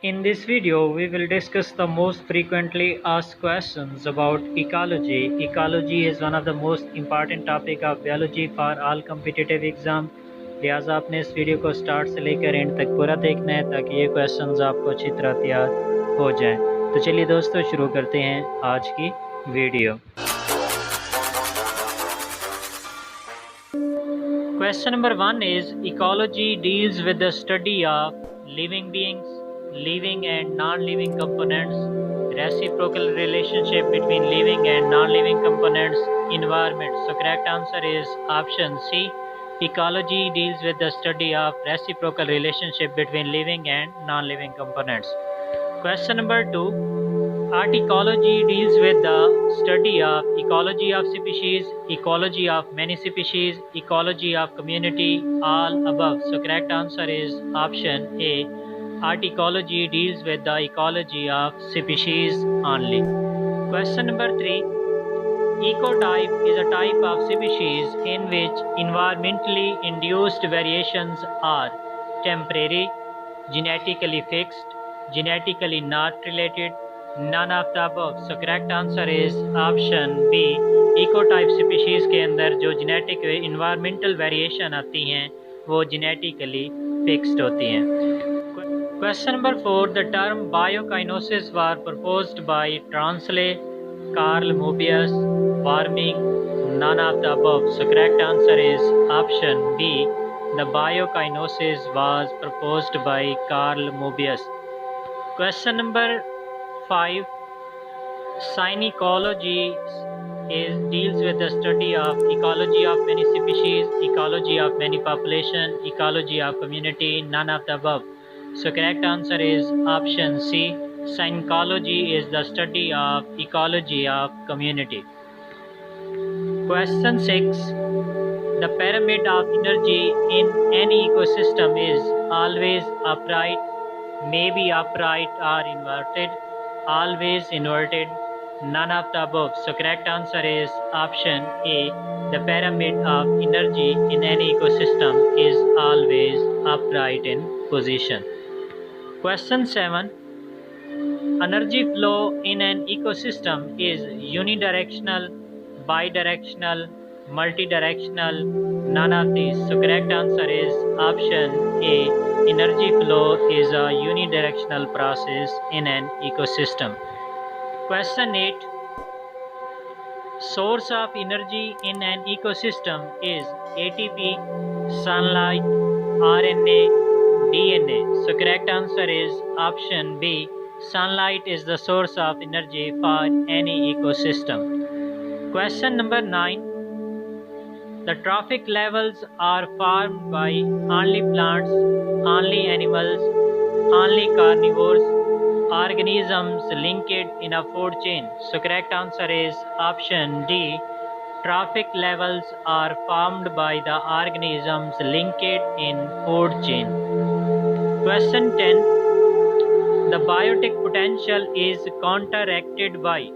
In this video, we will discuss the most frequently asked questions about ecology. Ecology is one of the most important topic of biology for all competitive exam. लिहाजा आपने इस video को start से लेकर and तक पूरा देखना है ताकि ये क्वेश्चंस आपको अच्छी तरह तैयार हो जाएं। तो चलिए दोस्तों शुरू करते हैं आज की video. Question number 1 is ecology deals with the study of living beings, living and non-living components, reciprocal relationship between living and non-living components, environment. So correct answer is option C. Ecology deals with the study of reciprocal relationship between living and non-living components. Question number 2. Art ecology deals with the study of ecology of species, ecology of many species, ecology of community, all above. So correct answer is option A. Art ecology deals with the ecology of species only. Question number 3. Ecotype is a type of species in which environmentally induced variations are temporary, genetically fixed, genetically not related, none of the above. So correct answer is option B. Ecotype species के अंदर जो genetic environmental variation आती हैं वो genetically fixed होती हैं. Question number 4. The term biokinosis was proposed by Transley, Carl Moebius, warming, none of the above. So correct answer is option B. The biokinosis was proposed by Carl Moebius. Question number 5. Synecology deals with the study of ecology of many species, ecology of many population, ecology of community, none of the above. So correct answer is option C. Synecology is the study of ecology of community. Question 6. The pyramid of energy in any ecosystem is always upright, may be upright or inverted, always inverted, none of the above. So correct answer is option A. The pyramid of energy in any ecosystem is always upright in position. Question 7. Energy flow in an ecosystem is unidirectional, bidirectional, multidirectional, none of these. So correct answer is option A. Energy flow is a unidirectional process in an ecosystem. Question 8. Source of energy in an ecosystem is ATP, sunlight, RNA, DNA. So correct answer is option B. Sunlight is the source of energy for any ecosystem. Question number 9. The trophic levels are formed by only plants, only animals, only carnivores, organisms linked in a food chain. So correct answer is option D. Trophic levels are formed by the organisms linked in food chain. Question 10. The biotic potential is counteracted by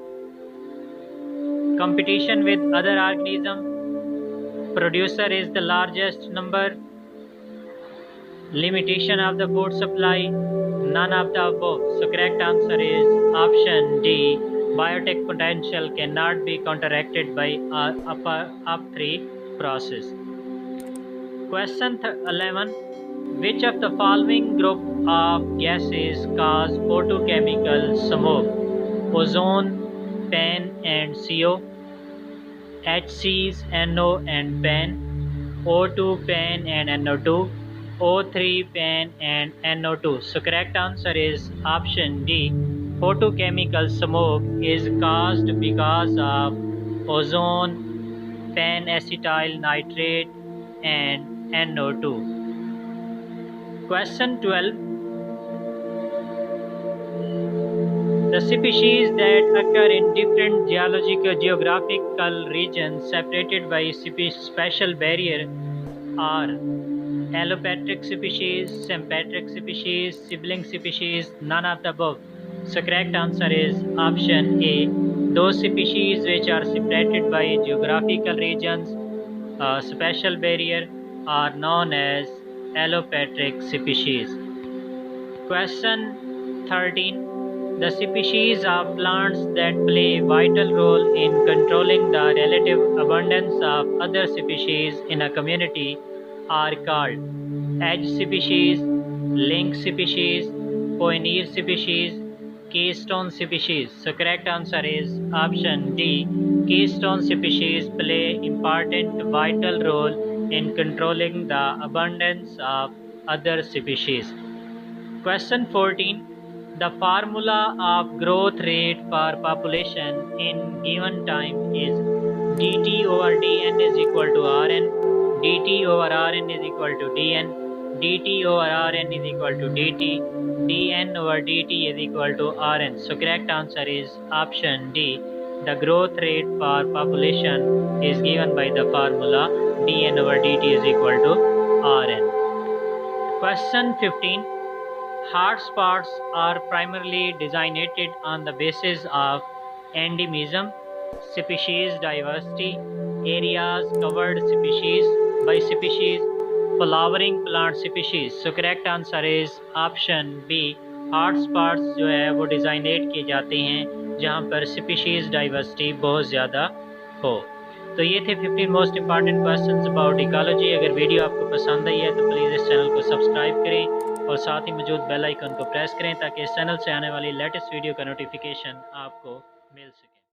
competition with other organisms, producer is the largest number, limitation of the food supply, none of the above. So correct answer is option D. Biotic potential cannot be counteracted by up3 process. Question 11. Which of the following group of gases cause photochemical smoke? Ozone, PAN and CO, HCs, NO and PAN, O2, PAN and NO2, O3, PAN and NO2. So correct answer is option D. Photochemical smoke is caused because of ozone, pan-acetyl nitrate and NO2. Question 12. The species that occur in different geographical regions separated by special barrier are allopatric species, sympatric species, sibling species, none of the above. So correct answer is option A. Those species which are separated by geographical regions, special barrier, are known as allopatric species. Question 13. The species of plants that play a vital role in controlling the relative abundance of other species in a community are called edge species, link species, pioneer species, keystone species. So correct answer is option D. Keystone species play important vital role in controlling the abundance of other species. Question 14. The formula of growth rate for population in given time is dt over dn is equal to rn, dt over rn is equal to dn, dt over rn is equal to dt, dn over dt is equal to rn. So correct answer is option D. The growth rate for population is given by the formula dn over dt is equal to rn. Question 15. Hotspots are primarily designated on the basis of endemism, species diversity, areas covered species by species, flowering plant species. So correct answer is option B. Hotspots जो है वो डिज़ाइनेट किए जाते हैं जहाँ पर species diversity बहुत ज़्यादा हो। तो ये थे 15 most important questions about ecology. अगर वीडियो आपको पसंद आई है तो प्लीज़ इस चैनल को सब्सक्राइब करें और साथ ही मौजूद बेल आइकन को प्रेस करें ताकि इस चैनल से आने वाली लेटेस्ट वीडियो का नोटिफिकेशन आपको मिल सके।